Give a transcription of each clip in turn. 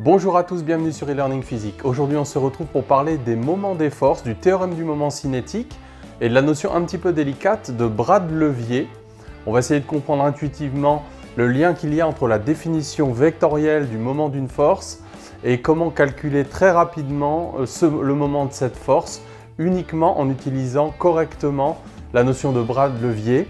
Bonjour à tous, bienvenue sur e-learning physique. Aujourd'hui on se retrouve pour parler des moments des forces, du théorème du moment cinétique et de la notion un petit peu délicate de bras de levier. On va essayer de comprendre intuitivement le lien qu'il y a entre la définition vectorielle du moment d'une force et comment calculer très rapidement le moment de cette force uniquement en utilisant correctement la notion de bras de levier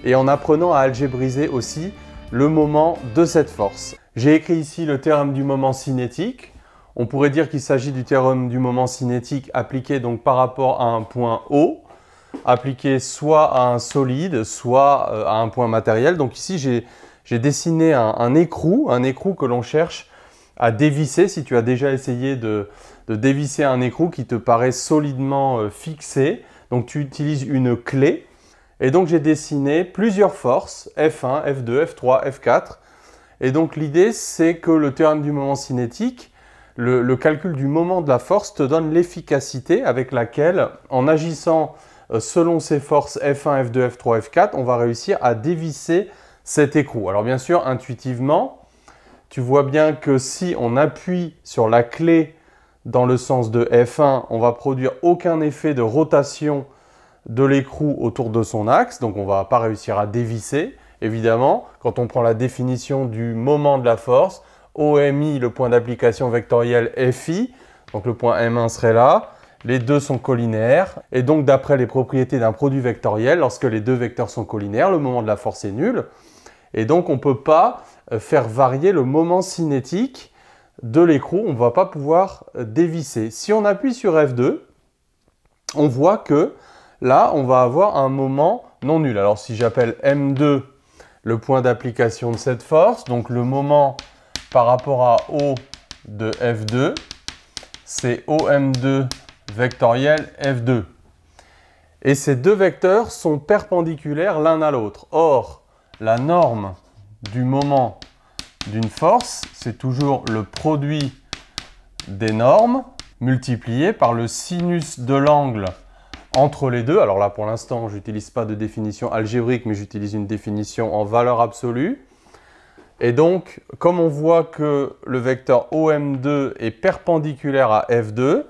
et en apprenant à algébriser aussi le moment de cette force. J'ai écrit ici le théorème du moment cinétique. On pourrait dire qu'il s'agit du théorème du moment cinétique appliqué donc par rapport à un point O, appliqué soit à un solide, soit à un point matériel. Donc ici, j'ai dessiné un écrou que l'on cherche à dévisser. Si tu as déjà essayé de dévisser un écrou qui te paraît solidement fixé, donc tu utilises une clé. Et donc j'ai dessiné plusieurs forces, F1, F2, F3, F4. Et donc l'idée, c'est que le théorème du moment cinétique, le calcul du moment de la force te donne l'efficacité avec laquelle, en agissant selon ces forces F1, F2, F3, F4, on va réussir à dévisser cet écrou. Alors bien sûr, intuitivement, tu vois bien que si on appuie sur la clé dans le sens de F1, on va produire aucun effet de rotation de l'écrou autour de son axe, donc on ne va pas réussir à dévisser. Évidemment, quand on prend la définition du moment de la force, OMI, le point d'application vectoriel FI, donc le point M1 serait là, les deux sont collinéaires, et donc d'après les propriétés d'un produit vectoriel, lorsque les deux vecteurs sont collinéaires, le moment de la force est nul, et donc on ne peut pas faire varier le moment cinétique de l'écrou, on ne va pas pouvoir dévisser. Si on appuie sur F2, on voit que là, on va avoir un moment non nul. Alors si j'appelle M2 le point d'application de cette force, donc le moment par rapport à O de F2, c'est OM2 vectoriel F2. Et ces deux vecteurs sont perpendiculaires l'un à l'autre. Or, la norme du moment d'une force, c'est toujours le produit des normes multiplié par le sinus de l'angle entre les deux. Alors là, pour l'instant, je n'utilise pas de définition algébrique, mais j'utilise une définition en valeur absolue. Et donc, comme on voit que le vecteur OM2 est perpendiculaire à F2,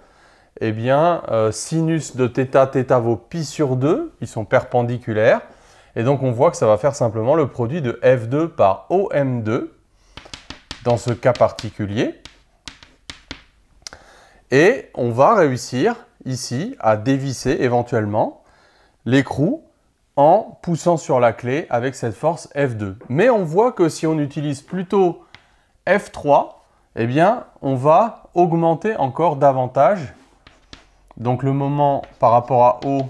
eh bien, sinus de θ, θ vaut pi sur 2, ils sont perpendiculaires. Et donc, on voit que ça va faire simplement le produit de F2 par OM2, dans ce cas particulier. Et on va réussir ici à dévisser éventuellement l'écrou en poussant sur la clé avec cette force F2. Mais on voit que si on utilise plutôt F3, eh bien, on va augmenter encore davantage. Donc le moment par rapport à O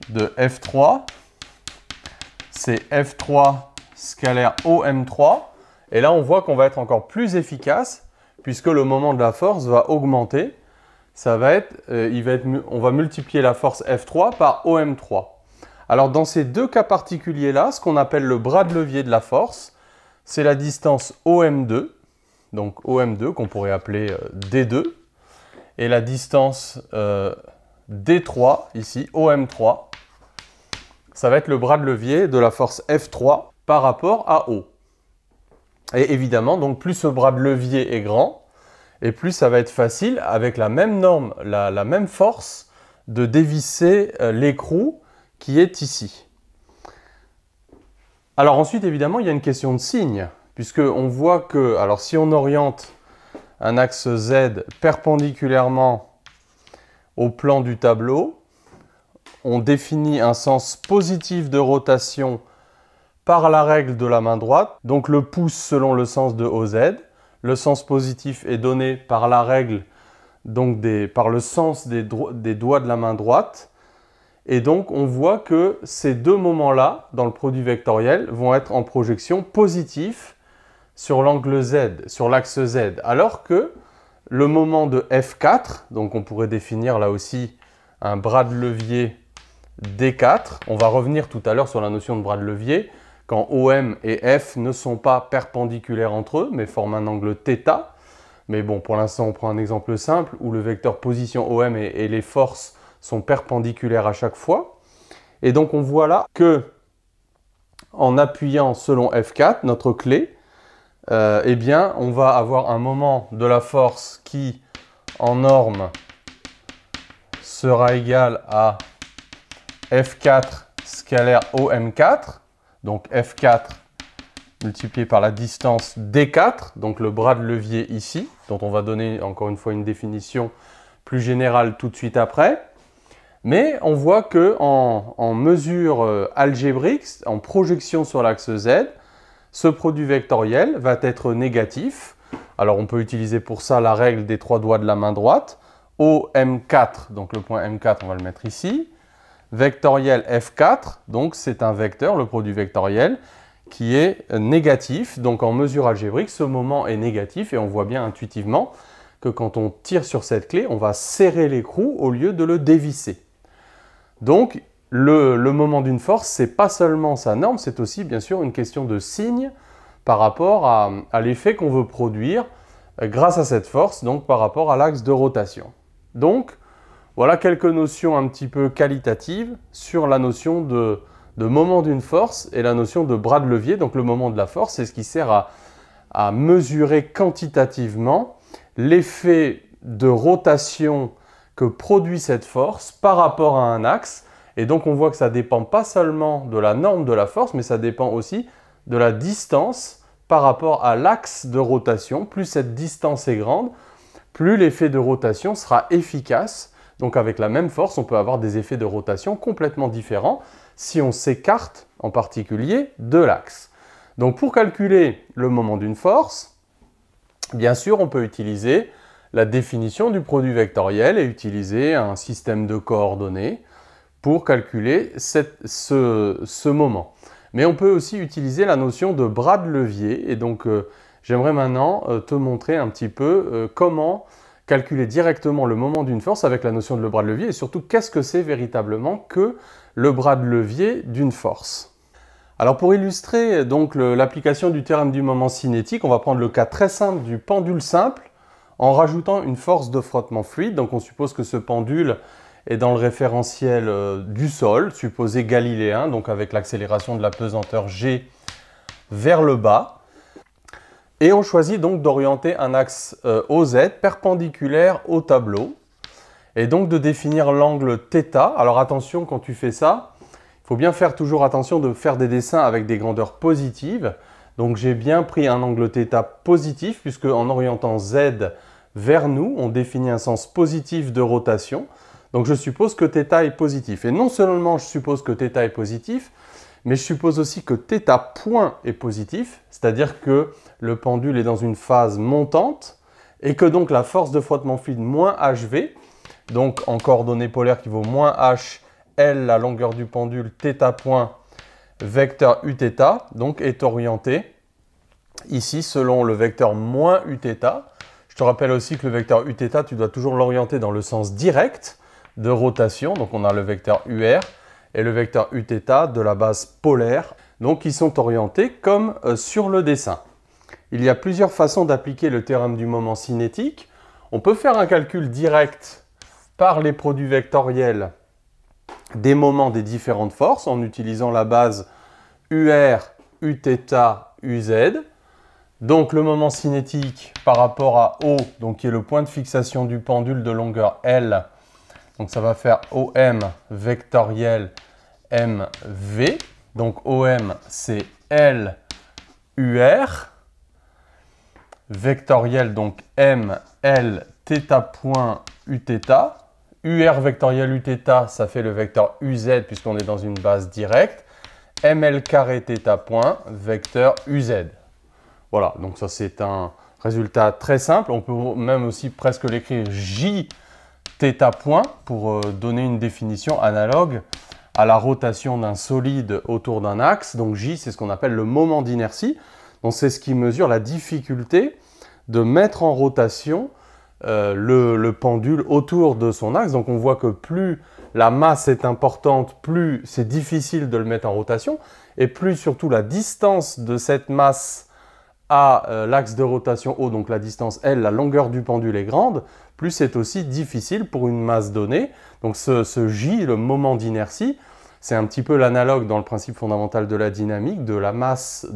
de F3, c'est F3 scalaire OM3. Et là, on voit qu'on va être encore plus efficace puisque le moment de la force va augmenter. Ça va être, on va multiplier la force F3 par OM3. Alors dans ces deux cas particuliers-là, ce qu'on appelle le bras de levier de la force, c'est la distance OM2, donc OM2 qu'on pourrait appeler D2, et la distance D3, ici OM3, ça va être le bras de levier de la force F3 par rapport à O. Et évidemment, donc plus ce bras de levier est grand, et plus ça va être facile, avec la même norme, la même force, de dévisser l'écrou qui est ici. Alors ensuite, évidemment, il y a une question de signe, puisqu'on voit que, alors si on oriente un axe Z perpendiculairement au plan du tableau, on définit un sens positif de rotation par la règle de la main droite, donc le pouce selon le sens de OZ. Le sens positif est donné par la règle, donc par le sens des doigts de la main droite. Et donc, on voit que ces deux moments-là, dans le produit vectoriel, vont être en projection positif sur l'angle Z, sur l'axe Z. Alors que le moment de F4, donc on pourrait définir là aussi un bras de levier D4. On va revenir tout à l'heure sur la notion de bras de levier, quand OM et F ne sont pas perpendiculaires entre eux, mais forment un angle θ. Mais bon, pour l'instant, on prend un exemple simple où le vecteur position OM et les forces sont perpendiculaires à chaque fois. Et donc, on voit là que, en appuyant selon F4, notre clé, eh bien, on va avoir un moment de la force qui, en norme, sera égal à F4 scalaire OM4. Donc F4 multiplié par la distance D4, donc le bras de levier ici, dont on va donner encore une fois une définition plus générale tout de suite après. Mais on voit que en mesure algébrique, en projection sur l'axe Z, ce produit vectoriel va être négatif. Alors on peut utiliser pour ça la règle des 3 doigts de la main droite. OM4, donc le point M4, on va le mettre ici. Vectoriel F4, donc c'est un vecteur, le produit vectoriel, qui est négatif. Donc en mesure algébrique, ce moment est négatif et on voit bien intuitivement que quand on tire sur cette clé, on va serrer l'écrou au lieu de le dévisser. Donc le moment d'une force, ce n'est pas seulement sa norme, c'est aussi bien sûr une question de signe par rapport à l'effet qu'on veut produire grâce à cette force, donc par rapport à l'axe de rotation. Donc voilà quelques notions un petit peu qualitatives sur la notion de moment d'une force et la notion de bras de levier. Donc le moment de la force, c'est ce qui sert à mesurer quantitativement l'effet de rotation que produit cette force par rapport à un axe. Et donc on voit que ça ne dépend pas seulement de la norme de la force, mais ça dépend aussi de la distance par rapport à l'axe de rotation. Plus cette distance est grande, plus l'effet de rotation sera efficace. Donc avec la même force, on peut avoir des effets de rotation complètement différents si on s'écarte en particulier de l'axe. Donc pour calculer le moment d'une force, bien sûr, on peut utiliser la définition du produit vectoriel et utiliser un système de coordonnées pour calculer ce moment. Mais on peut aussi utiliser la notion de bras de levier. Et donc, j'aimerais maintenant te montrer un petit peu comment calculer directement le moment d'une force avec la notion de le bras de levier et surtout qu'est-ce que c'est véritablement que le bras de levier d'une force. Alors pour illustrer donc l'application du théorème du moment cinétique, on va prendre le cas très simple du pendule simple en rajoutant une force de frottement fluide. Donc on suppose que ce pendule est dans le référentiel du sol, supposé galiléen, donc avec l'accélération de la pesanteur G vers le bas. Et on choisit donc d'orienter un axe OZ perpendiculaire au tableau et donc de définir l'angle θ. Alors attention, quand tu fais ça, il faut bien faire toujours attention de faire des dessins avec des grandeurs positives. Donc j'ai bien pris un angle θ positif puisque en orientant Z vers nous, on définit un sens positif de rotation. Donc je suppose que θ est positif. Et non seulement je suppose que θ est positif, mais je suppose aussi que θ point est positif, c'est-à-dire que le pendule est dans une phase montante et que donc la force de frottement fluide moins hv, donc en coordonnées polaires qui vaut moins h, L, la longueur du pendule, θ point, vecteur uθ, donc est orientée ici selon le vecteur moins uθ. Je te rappelle aussi que le vecteur uθ, tu dois toujours l'orienter dans le sens direct de rotation, donc on a le vecteur UR, et le vecteur uθ de la base polaire, donc ils sont orientés comme sur le dessin. Il y a plusieurs façons d'appliquer le théorème du moment cinétique. On peut faire un calcul direct par les produits vectoriels des moments des différentes forces en utilisant la base UR, Uθ, Uz. Donc le moment cinétique par rapport à O, donc qui est le point de fixation du pendule de longueur L. Donc ça va faire OM vectoriel MV. Donc OM c'est L UR. Vectoriel donc M L θ point Uθ. UR vectoriel Uθ ça fait le vecteur UZ puisqu'on est dans une base directe. ML carré θ point vecteur UZ. Voilà, donc ça c'est un résultat très simple. On peut même aussi presque l'écrire J θ point pour donner une définition analogue à la rotation d'un solide autour d'un axe. Donc J, c'est ce qu'on appelle le moment d'inertie. Donc c'est ce qui mesure la difficulté de mettre en rotation le pendule autour de son axe. Donc on voit que plus la masse est importante, plus c'est difficile de le mettre en rotation. Et plus surtout la distance de cette masse à l'axe de rotation O, donc la distance L, la longueur du pendule est grande, plus c'est aussi difficile pour une masse donnée. Donc ce J, le moment d'inertie, c'est un petit peu l'analogue dans le principe fondamental de la dynamique, de la masse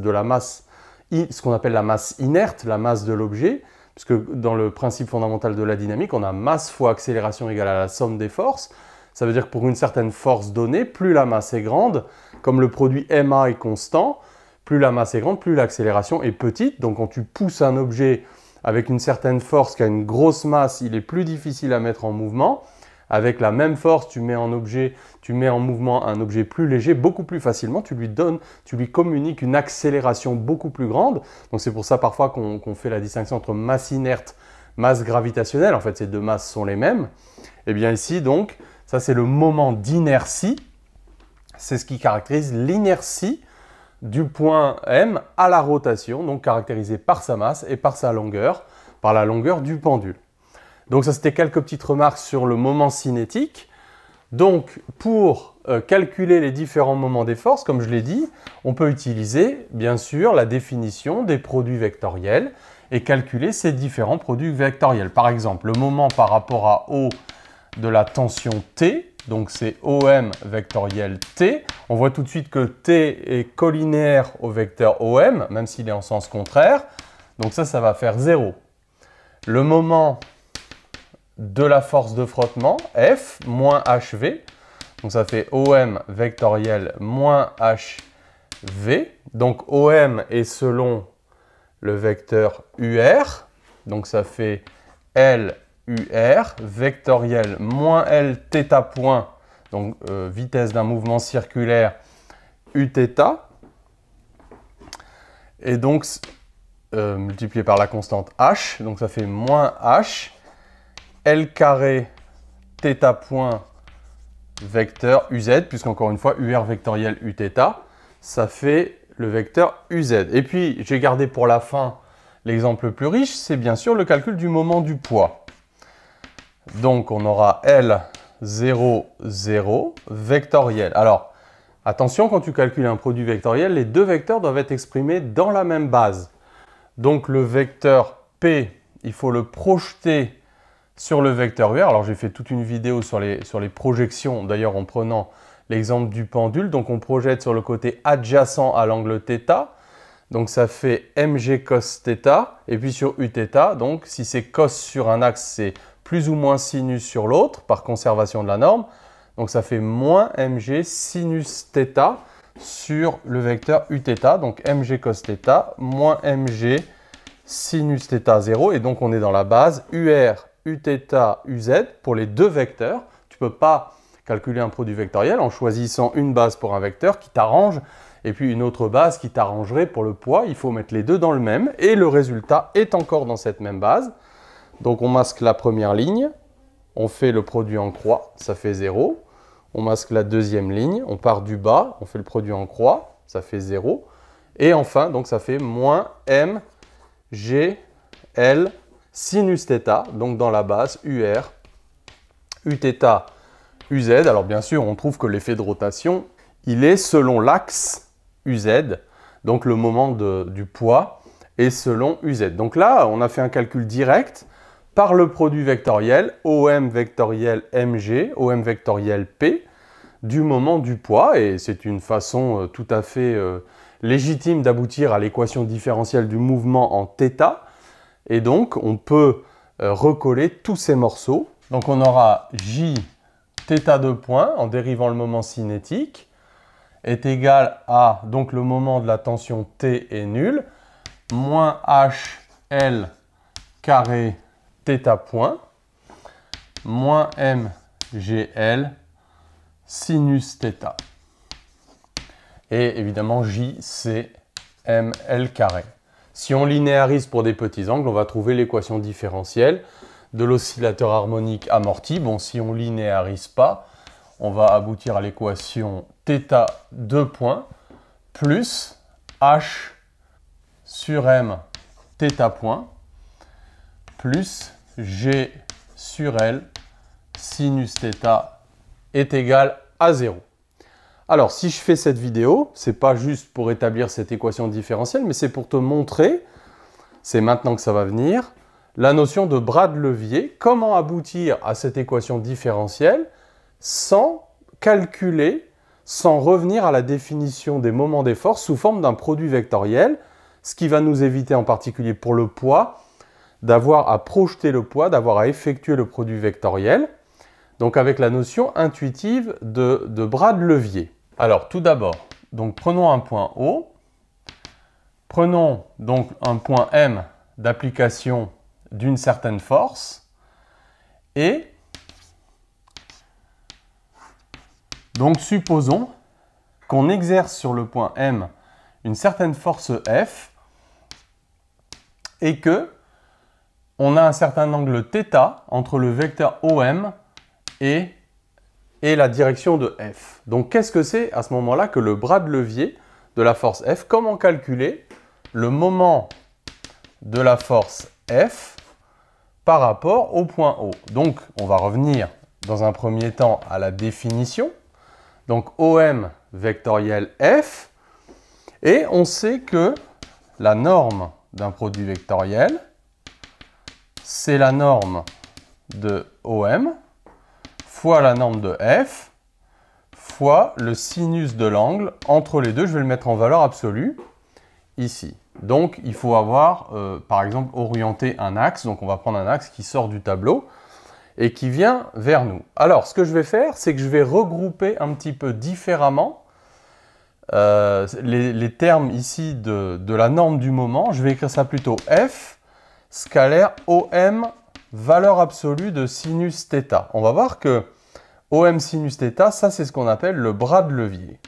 ce qu'on appelle la masse inerte, la masse de l'objet, puisque dans le principe fondamental de la dynamique, on a masse fois accélération égale à la somme des forces. Ça veut dire que pour une certaine force donnée, plus la masse est grande, comme le produit ma est constant, plus la masse est grande, plus l'accélération est petite. Donc quand tu pousses un objet avec une certaine force qui a une grosse masse, il est plus difficile à mettre en mouvement. Avec la même force, tu mets en mouvement un objet plus léger, beaucoup plus facilement. Tu lui communiques une accélération beaucoup plus grande. Donc c'est pour ça parfois qu'on fait la distinction entre masse inerte, masse gravitationnelle. En fait, ces deux masses sont les mêmes. Et bien ici, donc, ça c'est le moment d'inertie. C'est ce qui caractérise l'inertie du point M à la rotation, donc caractérisée par sa masse et par sa longueur, par la longueur du pendule. Donc ça, c'était quelques petites remarques sur le moment cinétique. Donc, pour calculer les différents moments des forces, comme je l'ai dit, on peut utiliser, bien sûr, la définition des produits vectoriels et calculer ces différents produits vectoriels. Par exemple, le moment par rapport à O de la tension T, donc c'est OM vectoriel T. On voit tout de suite que T est collinéaire au vecteur OM, même s'il est en sens contraire. Donc ça va faire 0. Le moment de la force de frottement, F, moins HV. Donc ça fait OM vectoriel moins HV. Donc OM est selon le vecteur UR. Donc ça fait L UR, vectoriel moins L θ point, donc vitesse d'un mouvement circulaire Uθ. Et donc multiplié par la constante H. Donc ça fait moins H. L carré θ point vecteur UZ, puisqu'encore une fois, UR vectoriel Uθ, ça fait le vecteur UZ. Et puis, j'ai gardé pour la fin l'exemple le plus riche, c'est bien sûr le calcul du moment du poids. Donc, on aura L0, 0, vectoriel. Alors, attention, quand tu calcules un produit vectoriel, les deux vecteurs doivent être exprimés dans la même base. Donc, le vecteur P, il faut le projeter sur le vecteur UR. Alors j'ai fait toute une vidéo sur les projections, d'ailleurs en prenant l'exemple du pendule. Donc on projette sur le côté adjacent à l'angle θ. Donc ça fait mg cos θ. Et puis sur Uθ, donc si c'est cos sur un axe, c'est plus ou moins sinus sur l'autre, par conservation de la norme. Donc ça fait moins mg sinus θ sur le vecteur Uθ. Donc mg cos θ moins mg sinus θ 0. Et donc on est dans la base UR Uθ, UZ pour les deux vecteurs. Tu ne peux pas calculer un produit vectoriel en choisissant une base pour un vecteur qui t'arrange et puis une autre base qui t'arrangerait pour le poids. Il faut mettre les deux dans le même et le résultat est encore dans cette même base. Donc on masque la première ligne, on fait le produit en croix, ça fait 0. On masque la deuxième ligne, on part du bas, on fait le produit en croix, ça fait 0. Et enfin, donc ça fait moins m, g, l, sinus θ, donc dans la base UR, Uθ, UZ. Alors bien sûr, on trouve que l'effet de rotation, il est selon l'axe UZ, donc le moment du poids est selon UZ. Donc là, on a fait un calcul direct par le produit vectoriel OM vectoriel mg, OM vectoriel p, du moment du poids, et c'est une façon tout à fait légitime d'aboutir à l'équation différentielle du mouvement en θ. Et donc, on peut recoller tous ces morceaux. Donc, on aura J θ de point, en dérivant le moment cinétique, est égal à, donc le moment de la tension T est nul, moins HL carré θ point, moins MGL sinus θ. Et évidemment, J, c'est ML carré. Si on linéarise pour des petits angles, on va trouver l'équation différentielle de l'oscillateur harmonique amorti. Bon, si on ne linéarise pas, on va aboutir à l'équation θ 2 points plus H sur M θ point plus G sur L sinus θ est égal à 0. Alors, si je fais cette vidéo, ce n'est pas juste pour établir cette équation différentielle, mais c'est pour te montrer, c'est maintenant que ça va venir, la notion de bras de levier, comment aboutir à cette équation différentielle sans calculer, sans revenir à la définition des moments des forces sous forme d'un produit vectoriel. ce qui va nous éviter en particulier pour le poids, d'avoir à projeter le poids, d'avoir à effectuer le produit vectoriel, donc avec la notion intuitive de bras de levier. Alors tout d'abord, donc prenons un point O, prenons donc un point M d'application d'une certaine force, et donc supposons qu'on exerce sur le point M une certaine force F et que on a un certain angle θ entre le vecteur OM et la direction de F. Donc qu'est-ce que c'est à ce moment-là que le bras de levier de la force F? Comment calculer le moment de la force F par rapport au point O? Donc on va revenir dans un premier temps à la définition. Donc OM vectoriel F, et on sait que la norme d'un produit vectoriel, c'est la norme de OM fois la norme de F fois le sinus de l'angle entre les deux. Je vais le mettre en valeur absolue ici. Donc il faut avoir, par exemple, orienté un axe. Donc on va prendre un axe qui sort du tableau et qui vient vers nous. Alors ce que je vais faire, c'est que je vais regrouper un petit peu différemment les termes ici de la norme du moment. Je vais écrire ça plutôt F scalaire OM valeur absolue de sinus θ. On va voir que OM sinus θ, ça c'est ce qu'on appelle le bras de levier.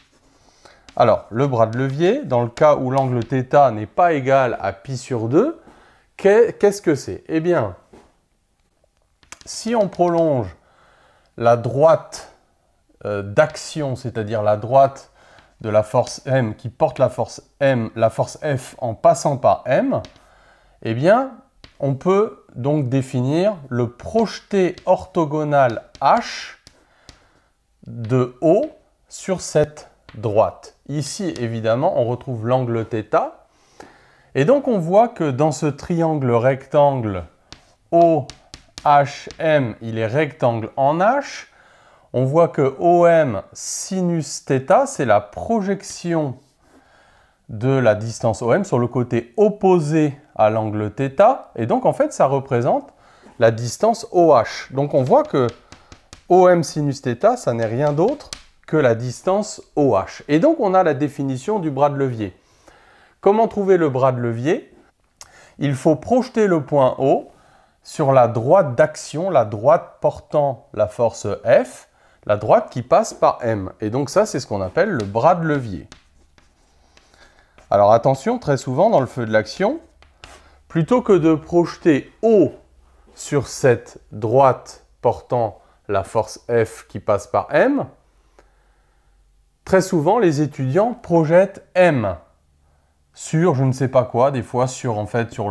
Alors, le bras de levier, dans le cas où l'angle θ n'est pas égal à pi sur 2, qu'est-ce que c'est? Eh bien, si on prolonge la droite d'action, c'est-à-dire la droite de la force M qui porte la force F en passant par M, eh bien, on peut donc définir le projeté orthogonal H de O sur cette droite. Ici, évidemment, on retrouve l'angle θ. Et donc, on voit que dans ce triangle rectangle OHM, il est rectangle en H. On voit que OM sinus θ, c'est la projection de la distance OM sur le côté opposé à l'angle θ. Et donc, en fait, ça représente la distance OH. Donc, on voit que OM sinus θ, ça n'est rien d'autre que la distance OH. Et donc, on a la définition du bras de levier. Comment trouver le bras de levier? Il faut projeter le point O sur la droite d'action, la droite portant la force F, la droite qui passe par M. Et donc ça, c'est ce qu'on appelle le bras de levier. Alors attention, très souvent dans le feu de l'action, plutôt que de projeter O sur cette droite portant la force F qui passe par M, très souvent les étudiants projettent M sur je ne sais pas quoi, des fois sur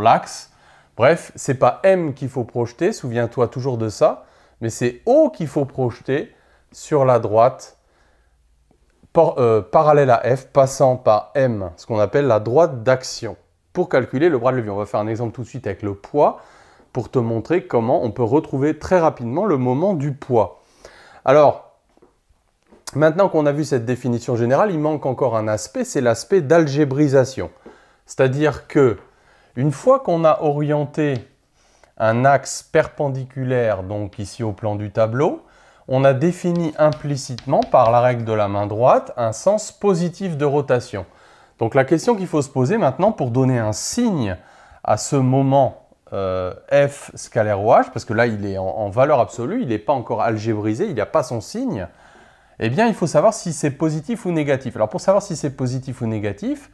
l'axe. Bref, c'est pas M qu'il faut projeter, souviens-toi toujours de ça, mais c'est O qu'il faut projeter sur la droite parallèle à F, passant par M, ce qu'on appelle la droite d'action, pour calculer le bras de levier. On va faire un exemple tout de suite avec le poids, pour te montrer comment on peut retrouver très rapidement le moment du poids. Alors, maintenant qu'on a vu cette définition générale, il manque encore un aspect, c'est l'aspect d'algébrisation. C'est-à-dire que, une fois qu'on a orienté un axe perpendiculaire, donc ici au plan du tableau, on a défini implicitement, par la règle de la main droite, un sens positif de rotation. Donc la question qu'il faut se poser maintenant pour donner un signe à ce moment F scalaire OH, parce que là il est en valeur absolue, il n'est pas encore algébrisé, il n'y a pas son signe, eh bien il faut savoir si c'est positif ou négatif. Alors pour savoir si c'est positif ou négatif,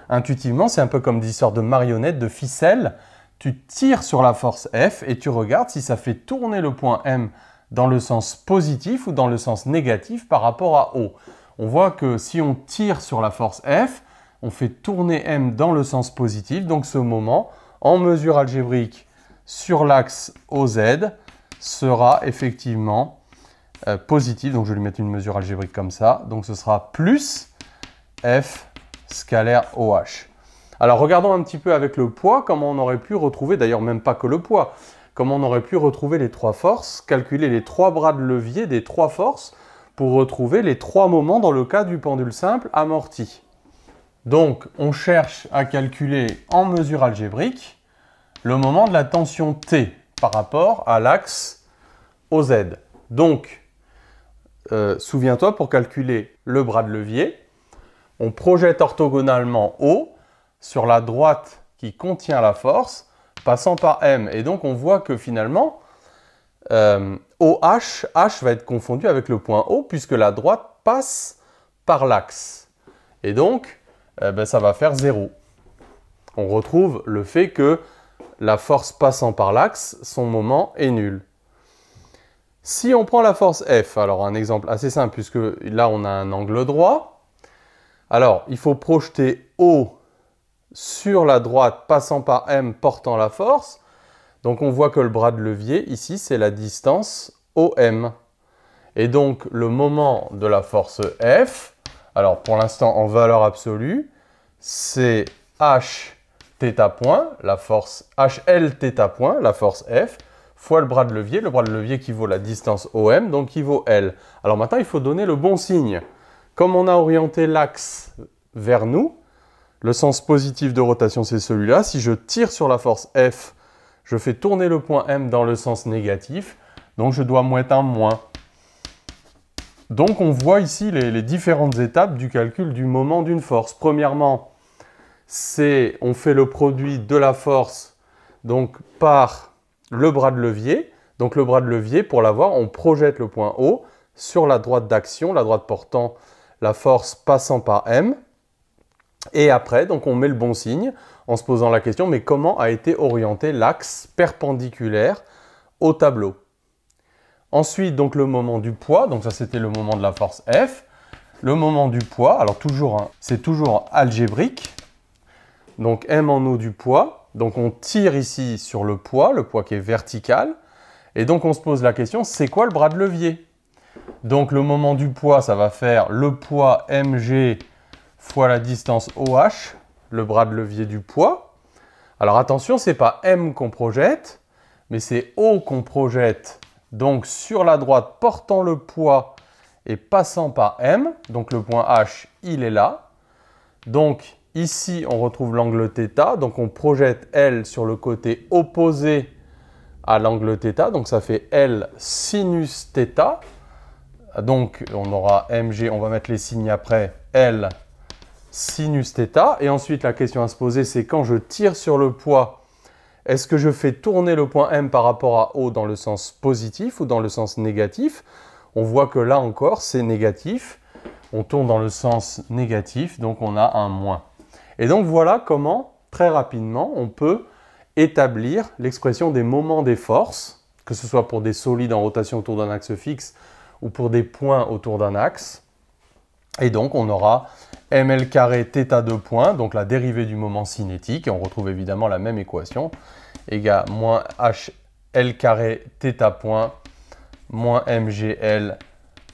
intuitivement c'est un peu comme des histoires de marionnettes, de ficelles. Tu tires sur la force F et tu regardes si ça fait tourner le point M dans le sens positif ou dans le sens négatif par rapport à O. On voit que si on tire sur la force F, on fait tourner M dans le sens positif. Donc ce moment, en mesure algébrique sur l'axe OZ, sera effectivement positif. Donc je vais lui mettre une mesure algébrique comme ça. Donc ce sera plus F scalaire OH. Alors regardons un petit peu avec le poids, comment on aurait pu retrouver, d'ailleurs même pas que le poids, comment on aurait pu retrouver les trois forces, calculer les trois bras de levier des trois forces pour retrouver les trois moments dans le cas du pendule simple amorti. Donc, on cherche à calculer en mesure algébrique le moment de la tension T par rapport à l'axe OZ. Donc, souviens-toi, pour calculer le bras de levier, on projette orthogonalement O sur la droite qui contient la force, passant par M. Et donc, on voit que finalement, OH, H va être confondu avec le point O, puisque la droite passe par l'axe. Et donc, ça va faire 0. On retrouve le fait que la force passant par l'axe, son moment est nul. Si on prend la force F, alors un exemple assez simple, puisque là on a un angle droit, alors il faut projeter O sur la droite passant par M portant la force. Donc on voit que le bras de levier, ici, c'est la distance OM. Et donc le moment de la force F, alors pour l'instant en valeur absolue, c'est H θ point, la force HL θ point, la force F, fois le bras de levier qui vaut la distance OM, donc qui vaut L. Alors maintenant, il faut donner le bon signe. Comme on a orienté l'axe vers nous, le sens positif de rotation, c'est celui-là. Si je tire sur la force F, je fais tourner le point M dans le sens négatif, donc je dois mettre un moins. Donc on voit ici les différentes étapes du calcul du moment d'une force. Premièrement, on fait le produit de la force donc par le bras de levier. Donc le bras de levier, pour l'avoir, on projette le point O sur la droite d'action, la droite portant la force passant par M. Et après, donc on met le bon signe en se posant la question, mais comment a été orienté l'axe perpendiculaire au tableau? Ensuite, donc le moment du poids, donc ça c'était le moment de la force F. Le moment du poids, alors c'est toujours algébrique. Donc M en eau du poids. Donc on tire ici sur le poids qui est vertical. Et donc on se pose la question, c'est quoi le bras de levier? Donc le moment du poids, ça va faire le poids mg fois la distance OH, le bras de levier du poids. Alors attention, ce n'est pas M qu'on projette, mais c'est O qu'on projette. Donc sur la droite portant le poids et passant par M. Donc le point H, il est là. Donc ici, on retrouve l'angle θ, donc on projette L sur le côté opposé à l'angle θ, donc ça fait L sinus θ. Donc on aura mg, on va mettre les signes après, L sinus θ. Et ensuite, la question à se poser, c'est quand je tire sur le poids, est-ce que je fais tourner le point M par rapport à O dans le sens positif ou dans le sens négatif? On voit que là encore, c'est négatif. On tourne dans le sens négatif, donc on a un moins. Et donc voilà comment, très rapidement, on peut établir l'expression des moments des forces, que ce soit pour des solides en rotation autour d'un axe fixe ou pour des points autour d'un axe. Et donc on aura ml carré θ2 points, donc la dérivée du moment cinétique, et on retrouve évidemment la même équation, égale moins hl carré θ point moins mgl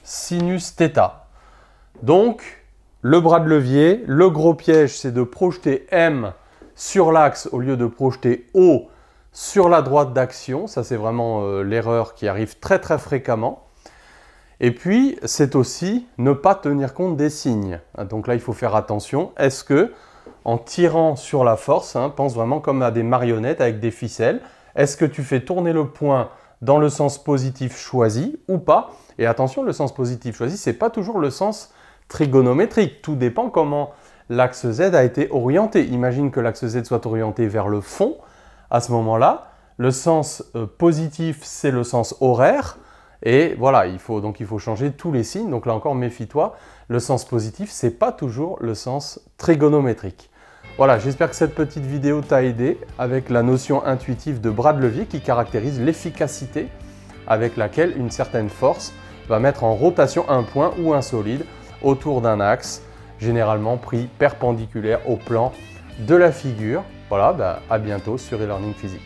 sinus θ. Donc, le bras de levier, le gros piège, c'est de projeter M sur l'axe au lieu de projeter O sur la droite d'action. Ça, c'est vraiment l'erreur qui arrive très très fréquemment. Et puis, c'est aussi ne pas tenir compte des signes. Donc là, il faut faire attention. Est-ce que, en tirant sur la force, pense vraiment comme à des marionnettes avec des ficelles, est-ce que tu fais tourner le point dans le sens positif choisi ou pas? Et attention, le sens positif choisi, ce n'est pas toujours le sens trigonométrique. Tout dépend comment l'axe Z a été orienté. Imagine que l'axe Z soit orienté vers le fond. À ce moment-là, le sens positif, c'est le sens horaire. Et voilà, il faut changer tous les signes. Donc là encore, méfie-toi. Le sens positif, ce n'est pas toujours le sens trigonométrique. Voilà, j'espère que cette petite vidéo t'a aidé avec la notion intuitive de bras de levier qui caractérise l'efficacité avec laquelle une certaine force va mettre en rotation un point ou un solide autour d'un axe, généralement pris perpendiculaire au plan de la figure. Voilà, à bientôt sur e-learning physique.